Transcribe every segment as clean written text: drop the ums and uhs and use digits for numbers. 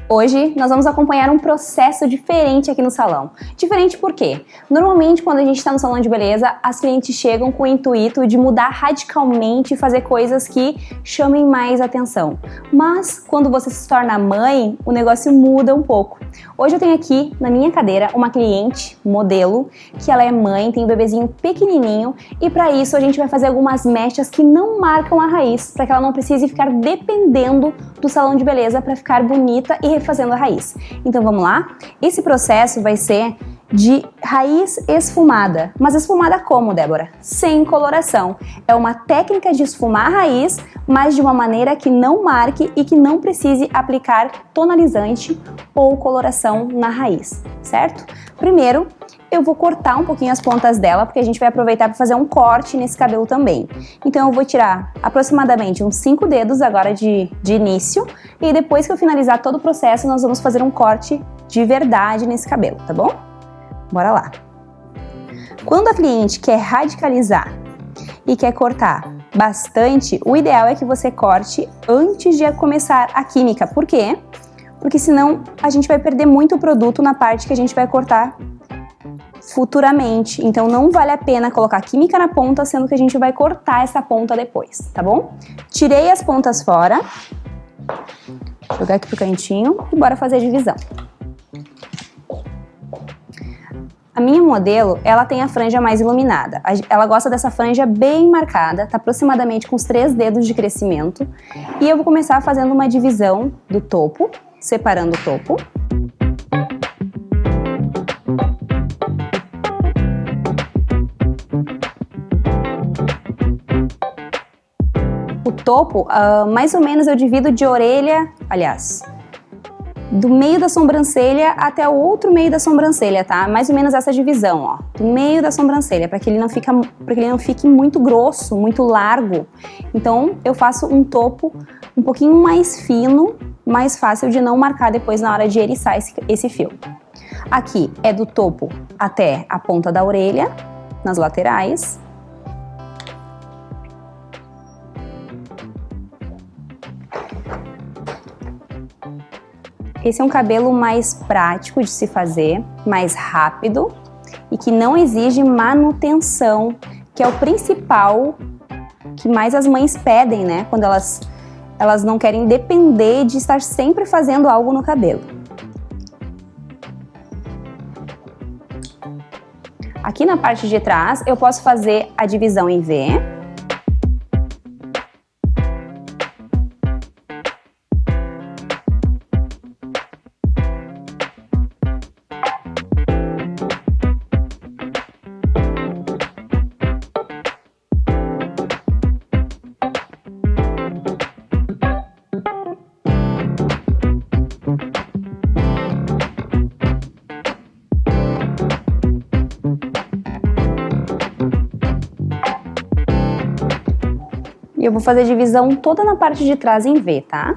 Hoje nós vamos acompanhar um processo diferente aqui no salão. Diferente por quê? Normalmente quando a gente está no salão de beleza, as clientes chegam com o intuito de mudar radicalmente e fazer coisas que chamem mais atenção. Mas quando você se torna mãe, o negócio muda um pouco. Hoje eu tenho aqui na minha cadeira uma cliente, modelo, que ela é mãe, tem um bebezinho pequenininho e para isso a gente vai fazer algumas mechas que não marcam a raiz, para que ela não precise ficar dependendo do salão de beleza para ficar bonita e refazendo a raiz. Então vamos lá? Esse processo vai ser de raiz esfumada. Mas esfumada como, Débora? Sem coloração. É uma técnica de esfumar a raiz, mas de uma maneira que não marque e que não precise aplicar tonalizante ou coloração na raiz, certo? Primeiro, eu vou cortar um pouquinho as pontas dela, porque a gente vai aproveitar para fazer um corte nesse cabelo também. Então eu vou tirar aproximadamente uns 5 dedos agora de início, e depois que eu finalizar todo o processo, nós vamos fazer um corte de verdade nesse cabelo, tá bom? Bora lá! Quando a cliente quer radicalizar e quer cortar bastante, o ideal é que você corte antes de começar a química. Por quê? Porque senão a gente vai perder muito produto na parte que a gente vai cortar futuramente. Então não vale a pena colocar química na ponta, sendo que a gente vai cortar essa ponta depois, tá bom? Tirei as pontas fora, vou jogar aqui pro cantinho e bora fazer a divisão. A minha modelo, ela tem a franja mais iluminada. Ela gosta dessa franja bem marcada, tá aproximadamente com uns 3 dedos de crescimento. E eu vou começar fazendo uma divisão do topo, separando o topo. O topo, mais ou menos eu divido de orelha, aliás, do meio da sobrancelha até o outro meio da sobrancelha, tá? Mais ou menos essa divisão, ó, do meio da sobrancelha, para que ele não fique muito grosso, muito largo. Então eu faço um topo um pouquinho mais fino, mais fácil de não marcar depois na hora de eriçar esse fio. Aqui é do topo até a ponta da orelha, nas laterais. Esse é um cabelo mais prático de se fazer, mais rápido e que não exige manutenção, que é o principal que mais as mães pedem, né? Quando elas não querem depender de estar sempre fazendo algo no cabelo. Aqui na parte de trás eu posso fazer a divisão em V. E eu vou fazer a divisão toda na parte de trás em V, tá?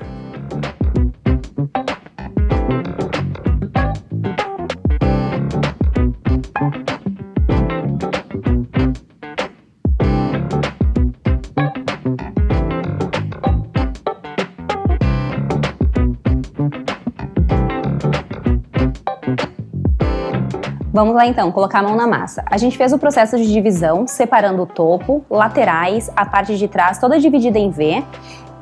Vamos lá então, colocar a mão na massa. A gente fez o processo de divisão, separando o topo, laterais, a parte de trás toda dividida em V.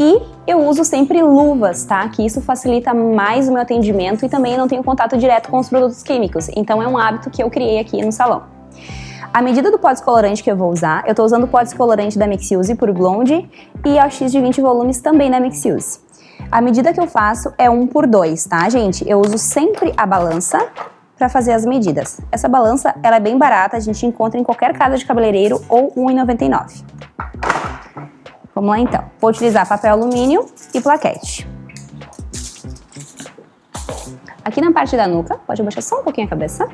E eu uso sempre luvas, tá? Que isso facilita mais o meu atendimento e também não tenho contato direto com os produtos químicos. Então é um hábito que eu criei aqui no salão. A medida do pó descolorante que eu vou usar, eu tô usando o pó descolorante da Mixiuse por Blonde e a X de 20 volumes também da Mixiuse. A medida que eu faço é 1/2, tá, gente? Eu uso sempre a balança para fazer as medidas. Essa balança, ela é bem barata, a gente encontra em qualquer casa de cabeleireiro ou R$ 1,99. Vamos lá então. Vou utilizar papel alumínio e plaquete. Aqui na parte da nuca, pode abaixar só um pouquinho a cabeça,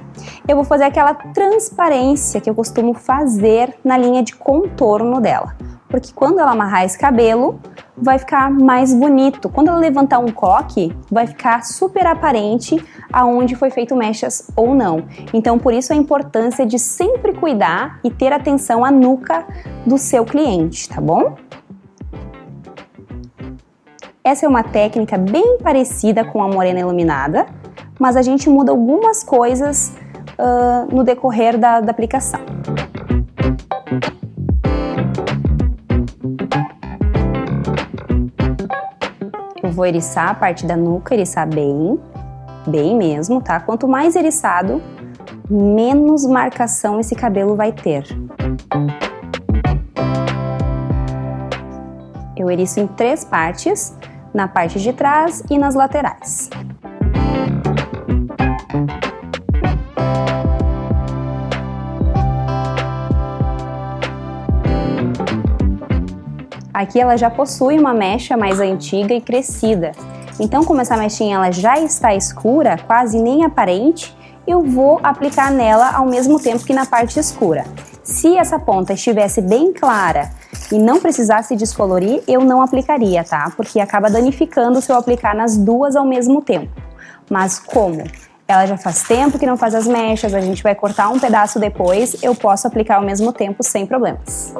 eu vou fazer aquela transparência que eu costumo fazer na linha de contorno dela. Porque quando ela amarrar esse cabelo, vai ficar mais bonito. Quando ela levantar um coque, vai ficar super aparente aonde foi feito mechas ou não. Então, por isso a importância de sempre cuidar e ter atenção à nuca do seu cliente, tá bom? Essa é uma técnica bem parecida com a morena iluminada, mas a gente muda algumas coisas no decorrer da aplicação. Eu vou eriçar a parte da nuca, eriçar bem mesmo, tá? Quanto mais eriçado, menos marcação esse cabelo vai ter. Eu eriço em 3 partes, na parte de trás e nas laterais. Aqui ela já possui uma mecha mais antiga e crescida. Então, como essa mechinha ela já está escura, quase nem aparente, eu vou aplicar nela ao mesmo tempo que na parte escura. Se essa ponta estivesse bem clara e não precisasse descolorir, eu não aplicaria, tá? Porque acaba danificando se eu aplicar nas duas ao mesmo tempo. Mas como ela já faz tempo que não faz as mechas, a gente vai cortar um pedaço depois, eu posso aplicar ao mesmo tempo sem problemas.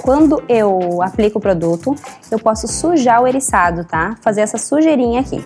Quando eu aplico o produto, eu posso sujar o eriçado, tá? Fazer essa sujeirinha aqui.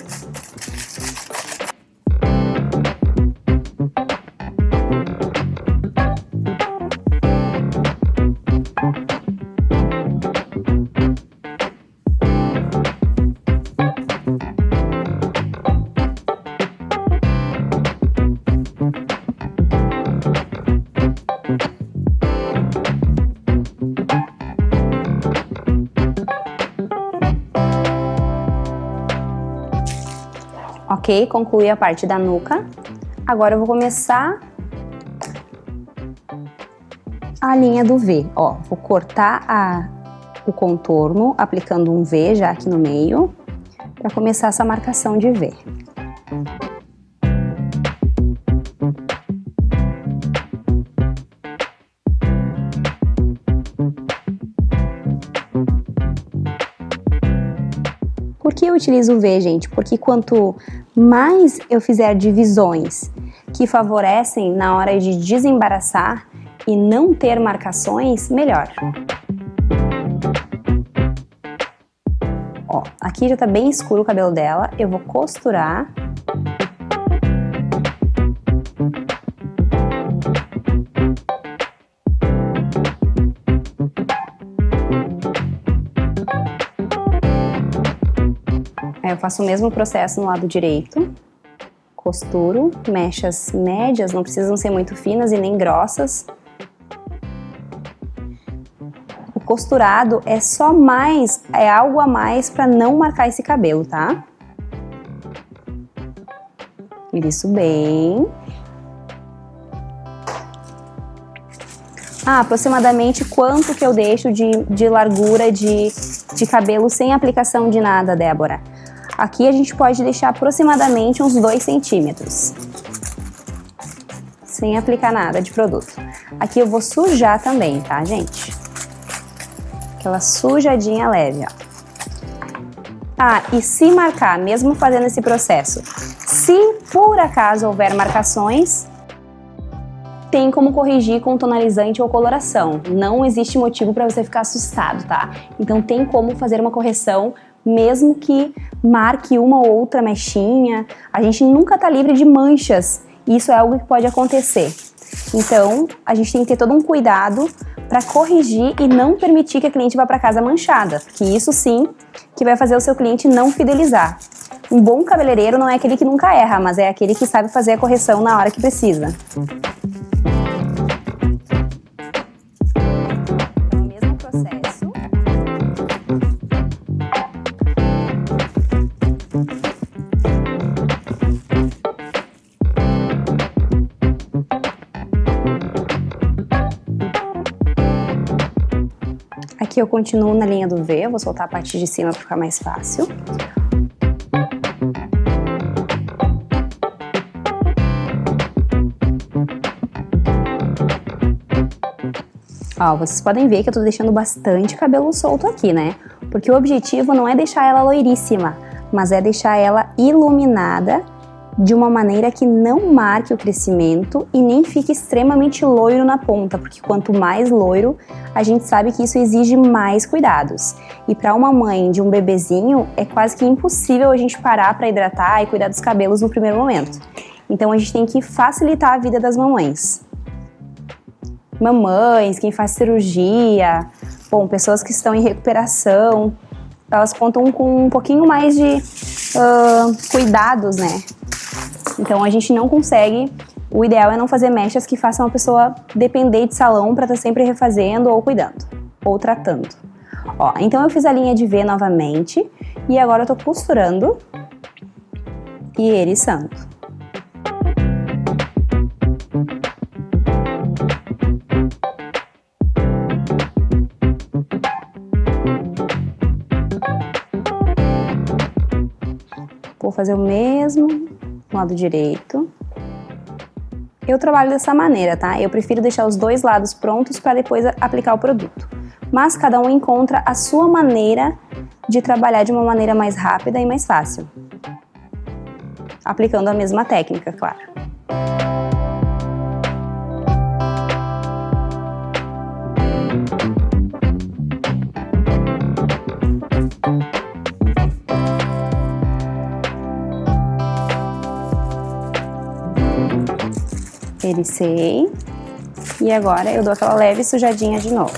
Ok, concluí a parte da nuca. Agora eu vou começar a linha do V. Ó, vou cortar o contorno aplicando um V já aqui no meio, para começar essa marcação de V. Por que eu utilizo o V, gente? Porque quanto mais eu fizer divisões que favorecem na hora de desembaraçar e não ter marcações, melhor. Ó, aqui já tá bem escuro o cabelo dela, eu vou costurar. Aí eu faço o mesmo processo no lado direito, costuro, mechas médias, não precisam ser muito finas e nem grossas. O costurado é algo a mais para não marcar esse cabelo, tá? Isso bem. Aproximadamente quanto que eu deixo de largura de cabelo sem aplicação de nada, Débora? Aqui a gente pode deixar aproximadamente uns 2 centímetros, sem aplicar nada de produto. Aqui eu vou sujar também, tá, gente? Aquela sujadinha leve, ó. E se marcar, mesmo fazendo esse processo, se por acaso houver marcações, tem como corrigir com tonalizante ou coloração. Não existe motivo para você ficar assustado, tá? Então tem como fazer uma correção, mesmo que marque uma ou outra mechinha. A gente nunca tá livre de manchas, e isso é algo que pode acontecer. Então, a gente tem que ter todo um cuidado para corrigir e não permitir que a cliente vá para casa manchada, porque isso sim que vai fazer o seu cliente não fidelizar. Um bom cabeleireiro não é aquele que nunca erra, mas é aquele que sabe fazer a correção na hora que precisa. Aqui eu continuo na linha do V, eu vou soltar a parte de cima para ficar mais fácil. Ó, vocês podem ver que eu tô deixando bastante cabelo solto aqui, né? Porque o objetivo não é deixar ela loiríssima, mas é deixar ela iluminada de uma maneira que não marque o crescimento e nem fique extremamente loiro na ponta, porque quanto mais loiro, a gente sabe que isso exige mais cuidados. E para uma mãe de um bebezinho, é quase que impossível a gente parar para hidratar e cuidar dos cabelos no primeiro momento. Então a gente tem que facilitar a vida das mamães. Mamães, quem faz cirurgia, bom, pessoas que estão em recuperação, elas contam com um pouquinho mais de cuidados, né? Então a gente não consegue, o ideal é não fazer mechas que façam a pessoa depender de salão para estar sempre refazendo ou cuidando, ou tratando. Ó, então eu fiz a linha de V novamente e agora eu tô costurando e eriçando. Vou fazer o mesmo no lado direito. Eu trabalho dessa maneira, tá? Eu prefiro deixar os dois lados prontos para depois aplicar o produto. Mas cada um encontra a sua maneira de trabalhar de uma maneira mais rápida e mais fácil. Aplicando a mesma técnica, claro. Ericei e agora eu dou aquela leve sujadinha de novo.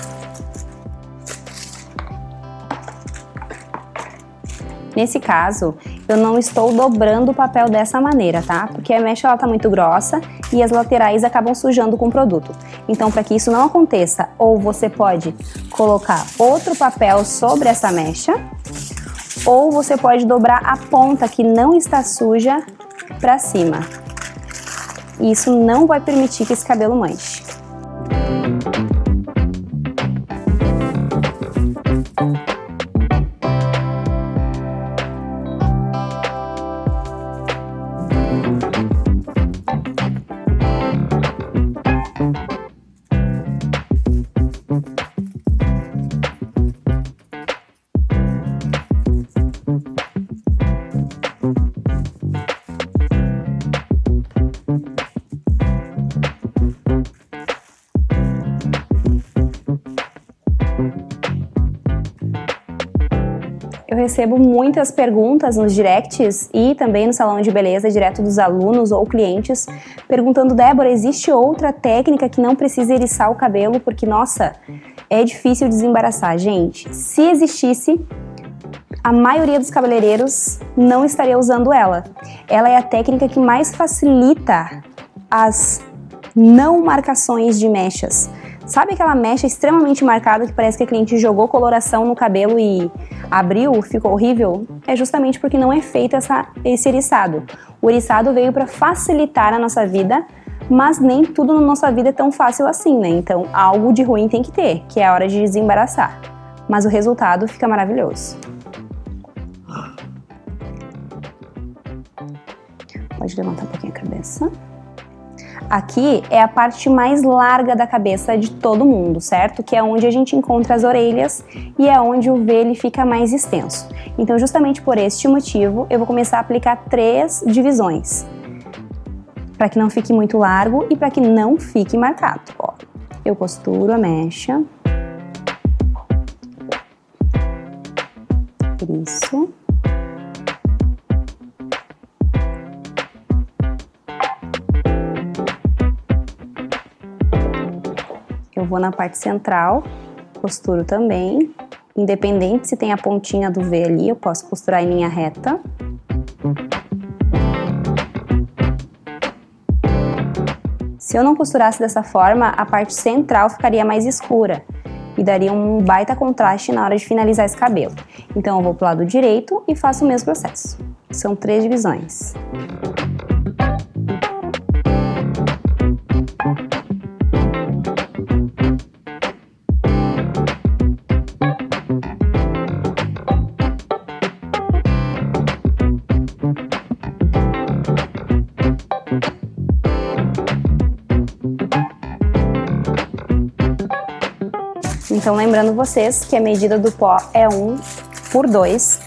Nesse caso, eu não estou dobrando o papel dessa maneira, tá? Porque a mecha ela tá muito grossa e as laterais acabam sujando com o produto. Então, para que isso não aconteça, ou você pode colocar outro papel sobre essa mecha, ou você pode dobrar a ponta que não está suja para cima. Isso não vai permitir que esse cabelo manche. Eu recebo muitas perguntas nos directs e também no salão de beleza, direto dos alunos ou clientes, perguntando: Débora, existe outra técnica que não precisa eriçar o cabelo? Porque, nossa, é difícil desembaraçar. Gente, se existisse, a maioria dos cabeleireiros não estaria usando ela. Ela é a técnica que mais facilita as não marcações de mechas. Sabe aquela mecha extremamente marcada que parece que a cliente jogou coloração no cabelo e abriu, ficou horrível? É justamente porque não é feito esse eriçado. O eriçado veio para facilitar a nossa vida, mas nem tudo na nossa vida é tão fácil assim, né? Então algo de ruim tem que ter, que é a hora de desembaraçar. Mas o resultado fica maravilhoso. Pode levantar um pouquinho a cabeça. Aqui é a parte mais larga da cabeça de todo mundo, certo? Que é onde a gente encontra as orelhas e é onde o V ele fica mais extenso. Então, justamente por este motivo, eu vou começar a aplicar 3 divisões. Para que não fique muito largo e para que não fique marcado. Ó, eu costuro a mecha. Isso. Eu vou na parte central, costuro também, independente se tem a pontinha do V ali, eu posso costurar em linha reta. Se eu não costurasse dessa forma, a parte central ficaria mais escura e daria um baita contraste na hora de finalizar esse cabelo. Então eu vou pro lado direito e faço o mesmo processo. São 3 divisões. Então, lembrando vocês que a medida do pó é 1/2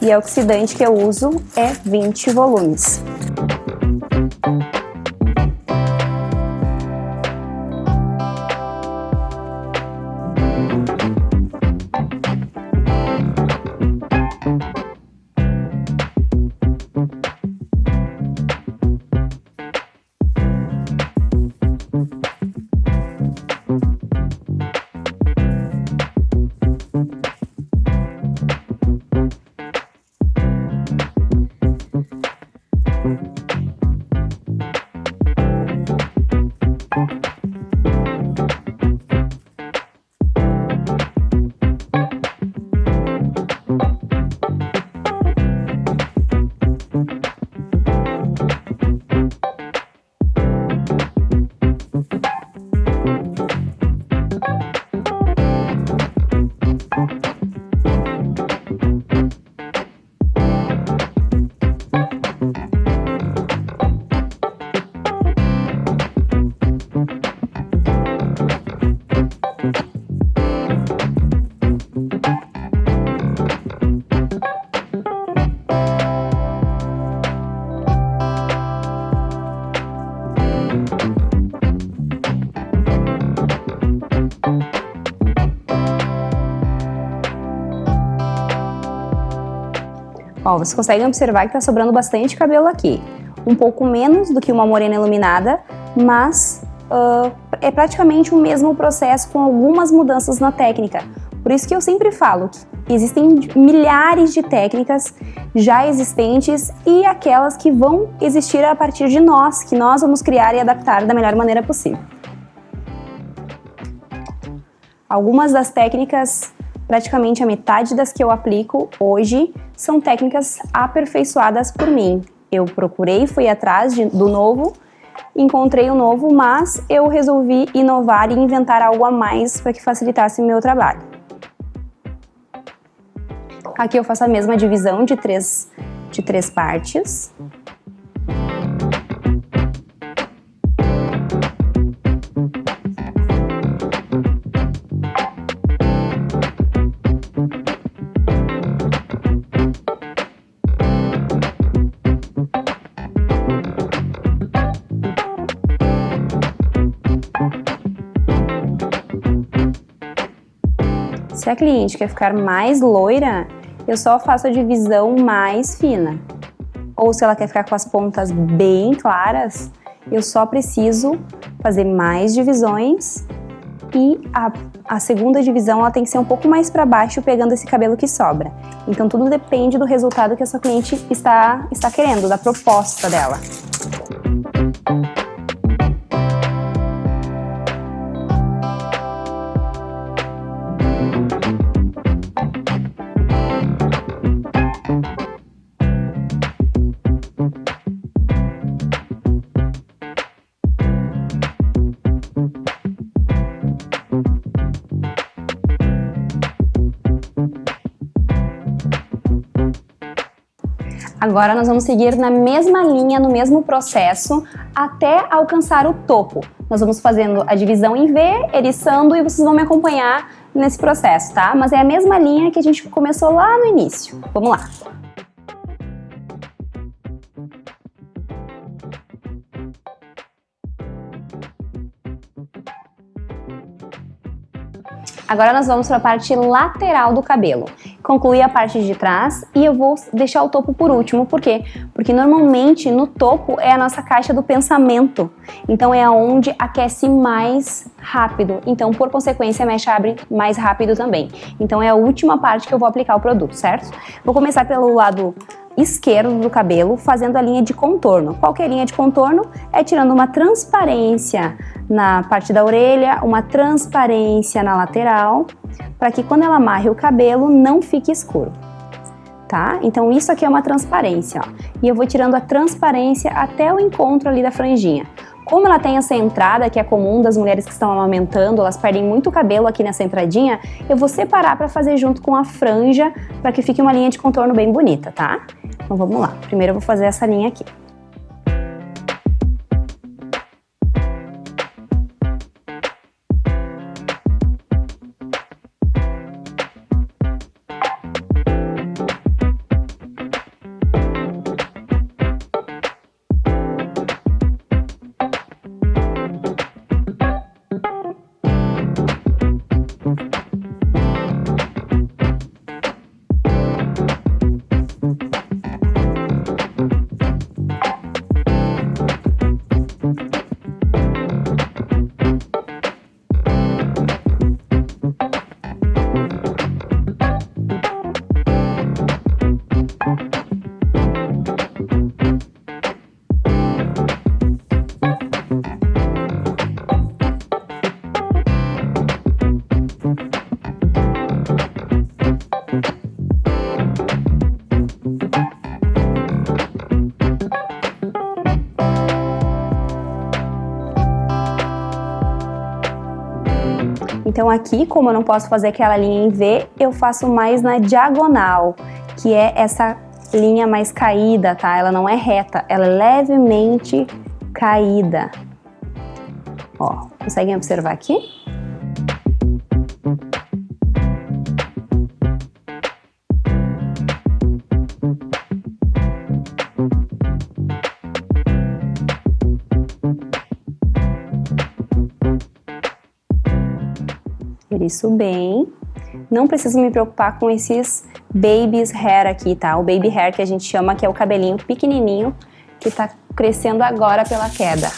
e a oxidante que eu uso é 20 volumes. vocês conseguem observar que tá sobrando bastante cabelo aqui. Um pouco menos do que uma morena iluminada, mas é praticamente o mesmo processo com algumas mudanças na técnica. Por isso que eu sempre falo que existem milhares de técnicas já existentes e aquelas que vão existir a partir de nós, que nós vamos criar e adaptar da melhor maneira possível. Algumas das técnicas, praticamente a metade das que eu aplico hoje, são técnicas aperfeiçoadas por mim. Eu procurei, fui atrás do novo, encontrei o novo, mas eu resolvi inovar e inventar algo a mais para que facilitasse o meu trabalho. Aqui eu faço a mesma divisão de três partes. Se a cliente quer ficar mais loira, eu só faço a divisão mais fina. Ou se ela quer ficar com as pontas bem claras, eu só preciso fazer mais divisões e a segunda divisão ela tem que ser um pouco mais para baixo, pegando esse cabelo que sobra. Então tudo depende do resultado que a sua cliente está querendo, da proposta dela. Agora nós vamos seguir na mesma linha, no mesmo processo, até alcançar o topo. Nós vamos fazendo a divisão em V, eriçando, e vocês vão me acompanhar nesse processo, tá? Mas é a mesma linha que a gente começou lá no início. Vamos lá! Agora nós vamos para a parte lateral do cabelo. Concluir a parte de trás e eu vou deixar o topo por último. Por quê? Porque normalmente no topo é a nossa caixa do pensamento. Então é aonde aquece mais rápido. Então, por consequência, a mecha abre mais rápido também. Então é a última parte que eu vou aplicar o produto, certo? Vou começar pelo lado esquerdo do cabelo, fazendo a linha de contorno. Qual que é a linha de contorno? É tirando uma transparência na parte da orelha, uma transparência na lateral, para que quando ela amarre o cabelo não fique escuro, tá? Então isso aqui é uma transparência, ó. E eu vou tirando a transparência até o encontro ali da franjinha. Como ela tem essa entrada, que é comum das mulheres que estão amamentando, elas perdem muito cabelo aqui nessa entradinha, eu vou separar para fazer junto com a franja, para que fique uma linha de contorno bem bonita, tá? Então vamos lá. Primeiro eu vou fazer essa linha aqui. Então aqui, como eu não posso fazer aquela linha em V, eu faço mais na diagonal, que é essa linha mais caída, tá? Ela não é reta, ela é levemente caída. Ó, conseguem observar aqui? Isso bem. Não preciso me preocupar com esses baby's hair aqui, tá? O baby hair que a gente chama, que é o cabelinho pequenininho que tá crescendo agora pela queda.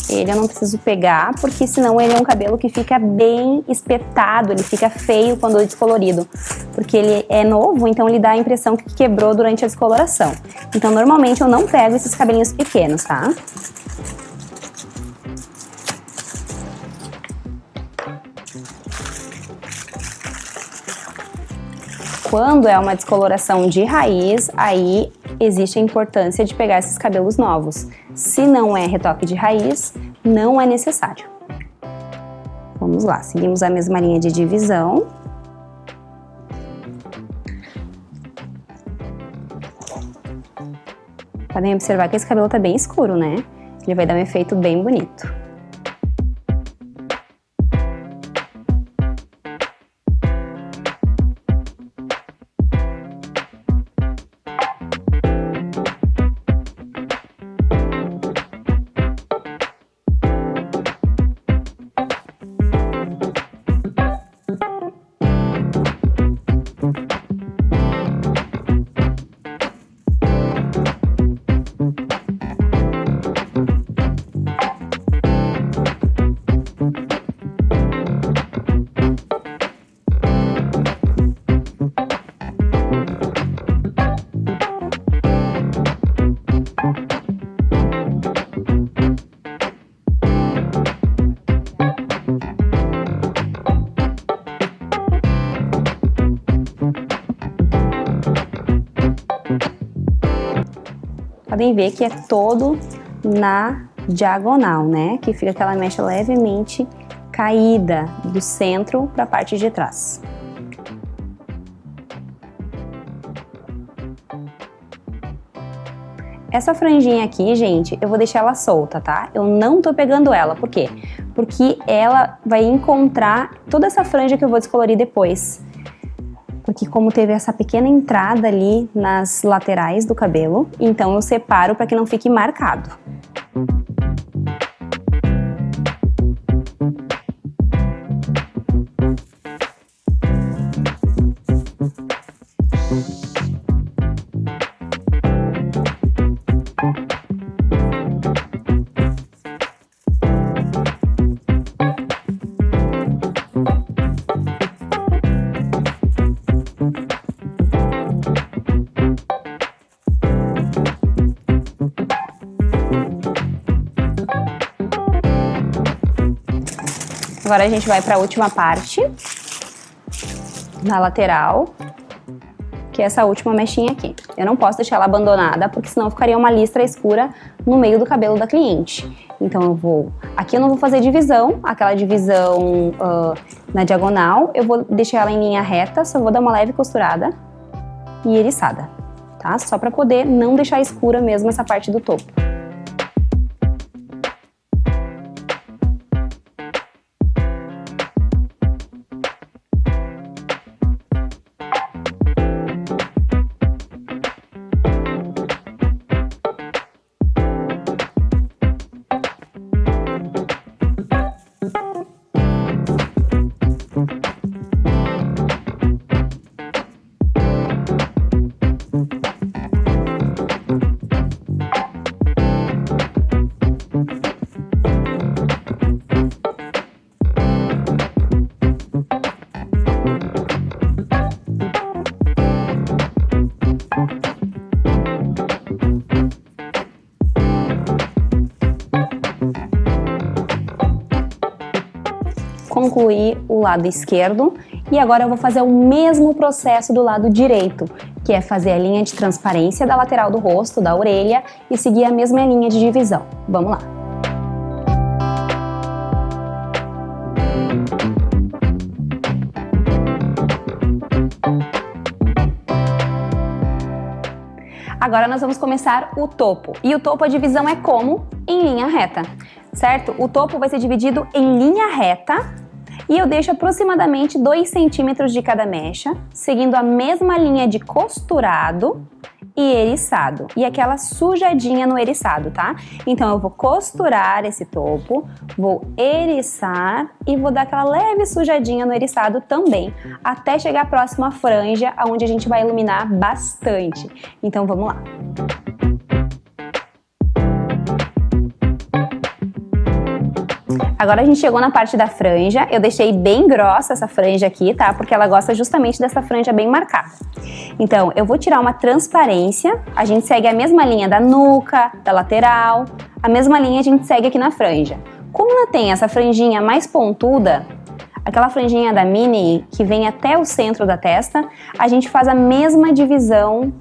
Ele eu não preciso pegar, porque senão ele é um cabelo que fica bem espetado, ele fica feio quando é descolorido. Porque ele é novo, então ele dá a impressão que quebrou durante a descoloração. Então normalmente eu não pego esses cabelinhos pequenos, tá? Quando é uma descoloração de raiz, aí existe a importância de pegar esses cabelos novos. Se não é retoque de raiz, não é necessário. Vamos lá, seguimos a mesma linha de divisão. Podem observar que esse cabelo tá bem escuro, né? Ele vai dar um efeito bem bonito. Podem ver que é todo na diagonal, né? Que fica aquela mecha levemente caída do centro para a parte de trás. Essa franjinha aqui, gente, eu vou deixar ela solta, tá? Eu não tô pegando ela, por quê? Porque ela vai encontrar toda essa franja que eu vou descolorir depois. Porque como teve essa pequena entrada ali nas laterais do cabelo, então eu separo para que não fique marcado. Agora a gente vai para a última parte, na lateral, que é essa última mechinha aqui. Eu não posso deixar ela abandonada, porque senão ficaria uma listra escura no meio do cabelo da cliente. Então eu vou... Aqui eu não vou fazer divisão, aquela divisão na diagonal, eu vou deixar ela em linha reta, só vou dar uma leve costurada e eriçada, tá? Só para poder não deixar escura mesmo essa parte do topo. Concluir o lado esquerdo e agora eu vou fazer o mesmo processo do lado direito, que é fazer a linha de transparência da lateral do rosto, da orelha e seguir a mesma linha de divisão. Vamos lá! Agora nós vamos começar o topo. E o topo, a divisão é como? Em linha reta, certo? O topo vai ser dividido em linha reta e eu deixo aproximadamente 2 centímetros de cada mecha, seguindo a mesma linha de costurado e eriçado. E aquela sujadinha no eriçado, tá? Então eu vou costurar esse topo, vou eriçar e vou dar aquela leve sujadinha no eriçado também, até chegar próximo à franja, onde a gente vai iluminar bastante. Então vamos lá. Agora a gente chegou na parte da franja, eu deixei bem grossa essa franja aqui, tá? Porque ela gosta justamente dessa franja bem marcada. Então, eu vou tirar uma transparência, a gente segue a mesma linha da nuca, da lateral, a mesma linha a gente segue aqui na franja. Como ela tem essa franjinha mais pontuda, aquela franjinha da mini que vem até o centro da testa, a gente faz a mesma divisão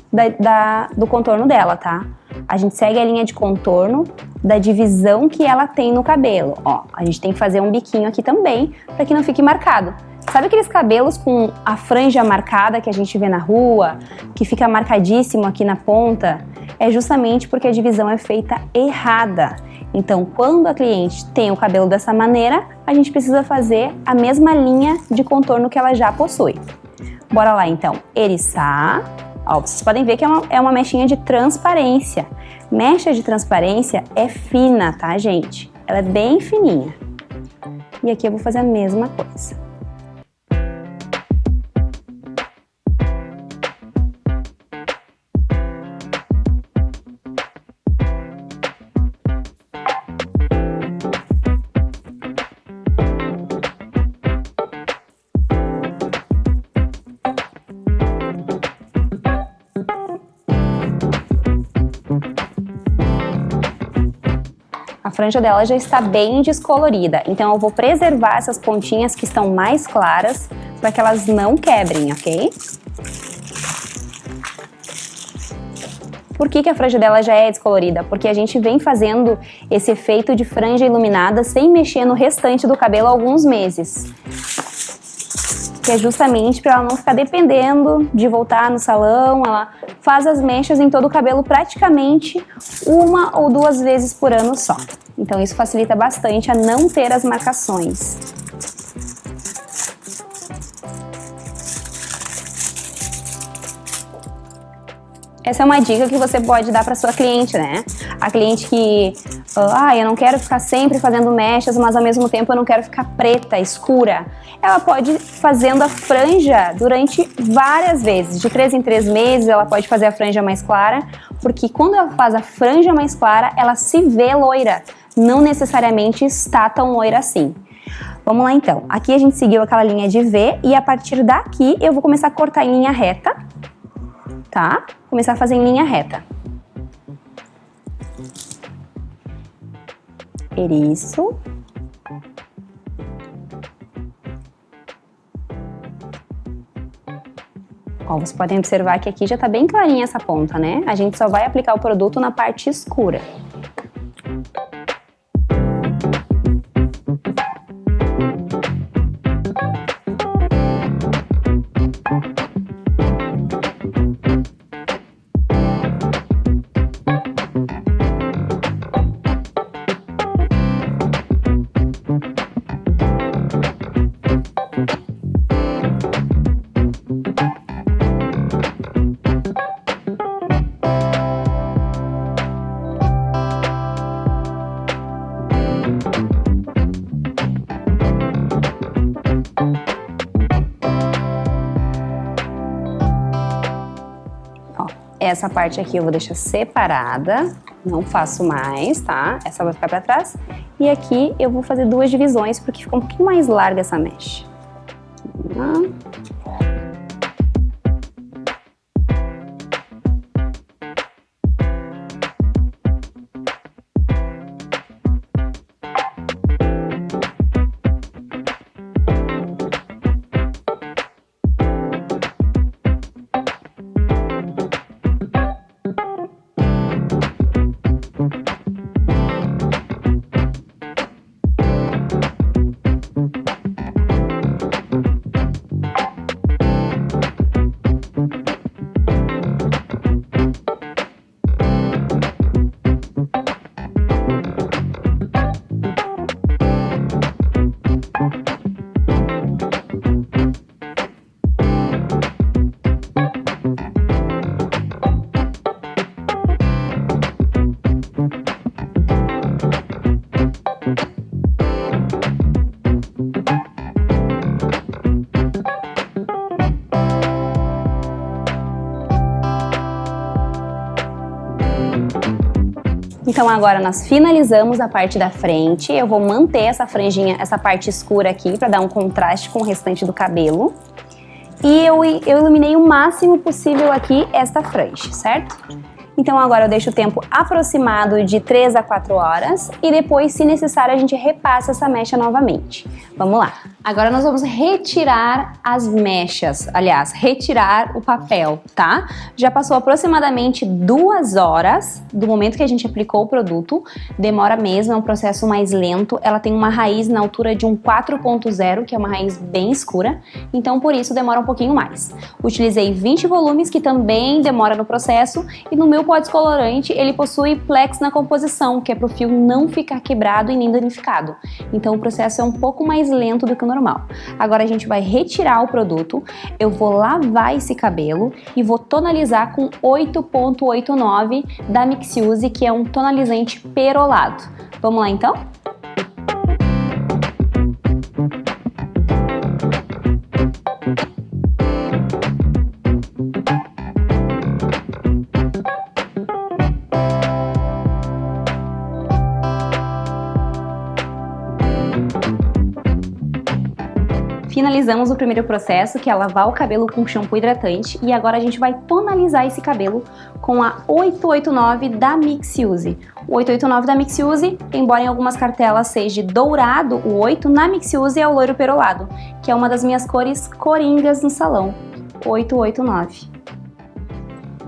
do contorno dela, tá? A gente segue a linha de contorno da divisão que ela tem no cabelo. Ó, a gente tem que fazer um biquinho aqui também, para que não fique marcado. Sabe aqueles cabelos com a franja marcada que a gente vê na rua, que fica marcadíssimo aqui na ponta? É justamente porque a divisão é feita errada. Então, quando a cliente tem o cabelo dessa maneira, a gente precisa fazer a mesma linha de contorno que ela já possui. Bora lá então, eriçar. Ó, vocês podem ver que é uma mechinha de transparência. Mecha de transparência é fina, tá, gente? Ela é bem fininha. E aqui eu vou fazer a mesma coisa. A franja dela já está bem descolorida, então eu vou preservar essas pontinhas que estão mais claras para que elas não quebrem, ok? Por que a franja dela já é descolorida? Porque a gente vem fazendo esse efeito de franja iluminada sem mexer no restante do cabelo há alguns meses. Que é justamente para ela não ficar dependendo de voltar no salão, ela faz as mechas em todo o cabelo praticamente 1 ou 2 vezes por ano só. Então isso facilita bastante a não ter as marcações. Essa é uma dica que você pode dar para sua cliente, né? A cliente que, eu não quero ficar sempre fazendo mechas, mas ao mesmo tempo eu não quero ficar preta, escura. Ela pode ir fazendo a franja durante várias vezes. De 3 em 3 meses ela pode fazer a franja mais clara, porque quando ela faz a franja mais clara, ela se vê loira. Não necessariamente está tão loira assim. Vamos lá então. Aqui a gente seguiu aquela linha de V e a partir daqui eu vou começar a cortar em linha reta. Tá? Começar a fazer em linha reta. Eriço. Ó, vocês podem observar que aqui já tá bem clarinha essa ponta, né? A gente só vai aplicar o produto na parte escura. Essa parte aqui eu vou deixar separada, não faço mais, tá? Essa vai ficar pra trás. E aqui eu vou fazer 2 divisões, porque fica um pouquinho mais larga essa mecha. Então agora nós finalizamos a parte da frente, eu vou manter essa franjinha, essa parte escura aqui para dar um contraste com o restante do cabelo. E eu iluminei o máximo possível aqui esta franja, certo? Então agora eu deixo o tempo aproximado de 3 a 4 horas e depois, se necessário, a gente repassa essa mecha novamente. Vamos lá! Agora nós vamos retirar as mechas, aliás, retirar o papel, tá? Já passou aproximadamente 2 horas do momento que a gente aplicou o produto, demora mesmo, é um processo mais lento, ela tem uma raiz na altura de um 4.0, que é uma raiz bem escura, então por isso demora um pouquinho mais. Utilizei 20 volumes, que também demora no processo, e no meu pó descolorante ele possui Plex na composição, que é para o fio não ficar quebrado e nem danificado. Então o processo é um pouco mais lento do que o normal. Agora a gente vai retirar o produto, eu vou lavar esse cabelo e vou tonalizar com 8.89 da Mixiuse, que é um tonalizante perolado. Vamos lá então? Finalizamos o primeiro processo, que é lavar o cabelo com shampoo hidratante, e agora a gente vai tonalizar esse cabelo com a 889 da Mixiuse. O 889 da Mixiuse, embora em algumas cartelas seja dourado, o 8 na Mixiuse é o loiro perolado, que é uma das minhas cores coringas no salão, 889.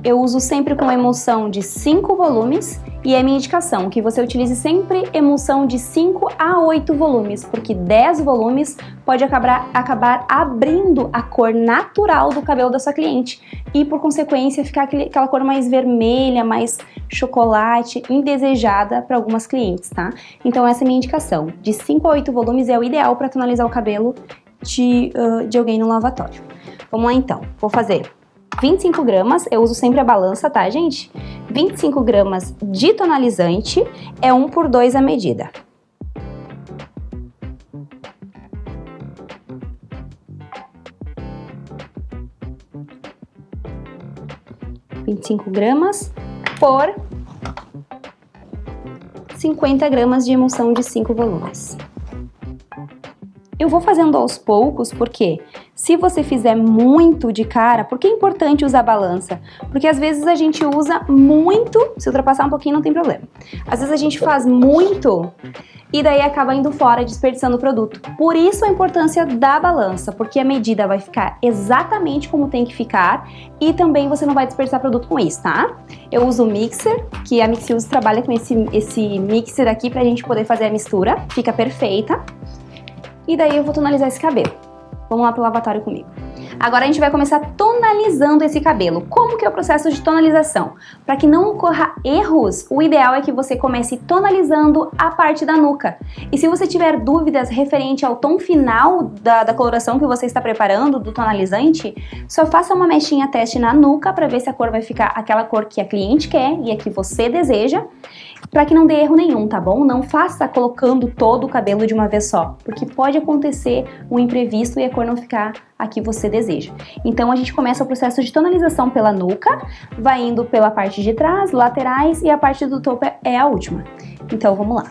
Eu uso sempre com emulsão de 5 volumes e é minha indicação que você utilize sempre emulsão de 5 a 8 volumes, porque 10 volumes pode acabar abrindo a cor natural do cabelo da sua cliente e, por consequência, ficar aquela cor mais vermelha, mais chocolate, indesejada para algumas clientes, tá? Então essa é a minha indicação. De 5 a 8 volumes é o ideal para tonalizar o cabelo de alguém no lavatório. Vamos lá então, vou fazer 25 gramas, eu uso sempre a balança, tá, gente? 25 gramas de tonalizante, é 1/2 a medida. (25 gramas) por 50 gramas de emulsão de 5 volumes. Eu vou fazendo aos poucos, porque se você fizer muito de cara, por que é importante usar a balança? Porque às vezes a gente usa muito, se ultrapassar um pouquinho não tem problema. Às vezes a gente faz muito e daí acaba indo fora, desperdiçando o produto. Por isso a importância da balança, porque a medida vai ficar exatamente como tem que ficar e também você não vai desperdiçar produto com isso, tá? Eu uso o mixer, que a Mixiuse trabalha com esse mixer aqui pra gente poder fazer a mistura, fica perfeita. E daí eu vou tonalizar esse cabelo. Vamos lá pro lavatório comigo. Agora a gente vai começar tonalizando esse cabelo. Como que é o processo de tonalização? Para que não ocorra erros, o ideal é que você comece tonalizando a parte da nuca. E se você tiver dúvidas referente ao tom final da coloração que você está preparando, do tonalizante, só faça uma mechinha teste na nuca para ver se a cor vai ficar aquela cor que a cliente quer e a que você deseja, para que não dê erro nenhum, tá bom? Não faça colocando todo o cabelo de uma vez só, porque pode acontecer um imprevisto e a cor não ficar a que você deseja. Então a gente começa o processo de tonalização pela nuca, vai indo pela parte de trás, laterais e a parte do topo é a última. Então vamos lá.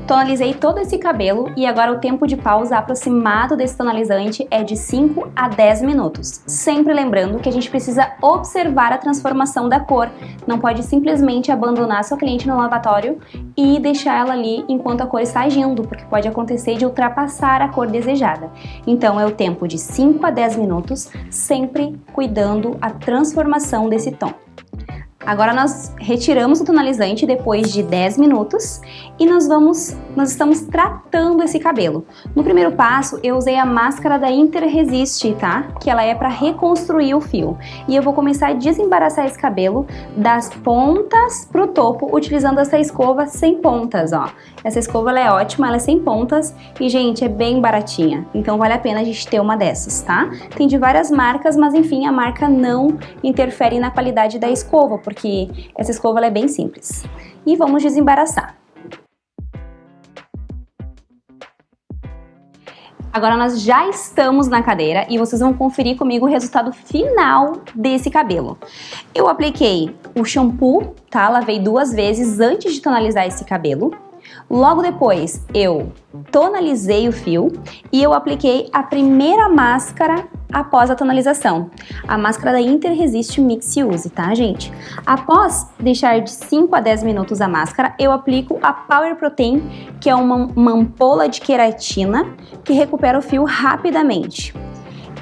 Tonalizei todo esse cabelo e agora o tempo de pausa aproximado desse tonalizante é de 5 a 10 minutos. Sempre lembrando que a gente precisa observar a transformação da cor. Não pode simplesmente abandonar sua cliente no lavatório e deixar ela ali enquanto a cor está agindo, porque pode acontecer de ultrapassar a cor desejada. Então é o tempo de 5 a 10 minutos, sempre cuidando a transformação desse tom. Agora nós retiramos o tonalizante depois de 10 minutos e nós estamos tratando esse cabelo. No primeiro passo eu usei a máscara da Inter Resist, tá? Que ela é para reconstruir o fio. E eu vou começar a desembaraçar esse cabelo das pontas pro topo utilizando essa escova sem pontas, ó. Essa escova ela é ótima, ela é sem pontas e, gente, é bem baratinha. Então vale a pena a gente ter uma dessas, tá? Tem de várias marcas, mas enfim, a marca não interfere na qualidade da escova, porque essa escova ela é bem simples. E vamos desembaraçar. Agora nós já estamos na cadeira e vocês vão conferir comigo o resultado final desse cabelo. Eu apliquei o shampoo, tá? Lavei 2 vezes antes de tonalizar esse cabelo. Logo depois eu tonalizei o fio e eu apliquei a primeira máscara após a tonalização. A máscara da Interresist Mix Use, tá, gente? Após deixar de 5 a 10 minutos a máscara, eu aplico a Power Protein, que é uma ampola de queratina que recupera o fio rapidamente.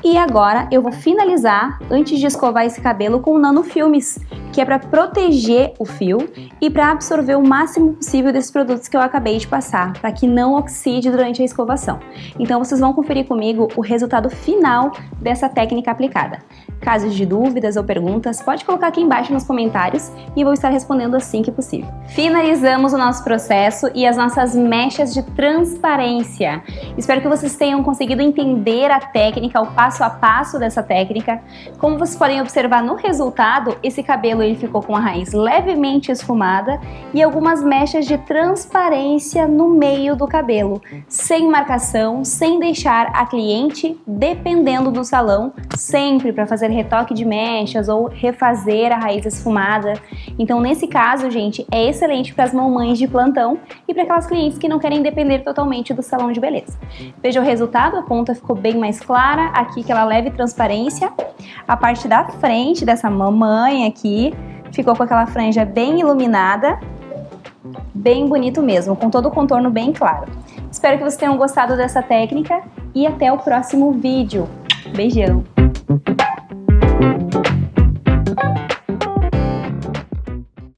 E agora eu vou finalizar, antes de escovar esse cabelo, com nanofilmes, que é para proteger o fio e para absorver o máximo possível desses produtos que eu acabei de passar, para que não oxide durante a escovação. Então vocês vão conferir comigo o resultado final dessa técnica aplicada. Casos de dúvidas ou perguntas, pode colocar aqui embaixo nos comentários e eu vou estar respondendo assim que possível. Finalizamos o nosso processo e as nossas mechas de transparência. Espero que vocês tenham conseguido entender a técnica, o passo a passo dessa técnica. Como vocês podem observar no resultado, esse cabelo ele ficou com a raiz levemente esfumada e algumas mechas de transparência no meio do cabelo, sem marcação, sem deixar a cliente dependendo do salão, sempre para fazer retoque de mechas ou refazer a raiz esfumada. Então nesse caso, gente, é excelente para as mamães de plantão e para aquelas clientes que não querem depender totalmente do salão de beleza. Veja o resultado, a ponta ficou bem mais clara, aqui aquela leve transparência. A parte da frente dessa mamãe aqui ficou com aquela franja bem iluminada, bem bonito mesmo, com todo o contorno bem claro. Espero que vocês tenham gostado dessa técnica e até o próximo vídeo. Beijão!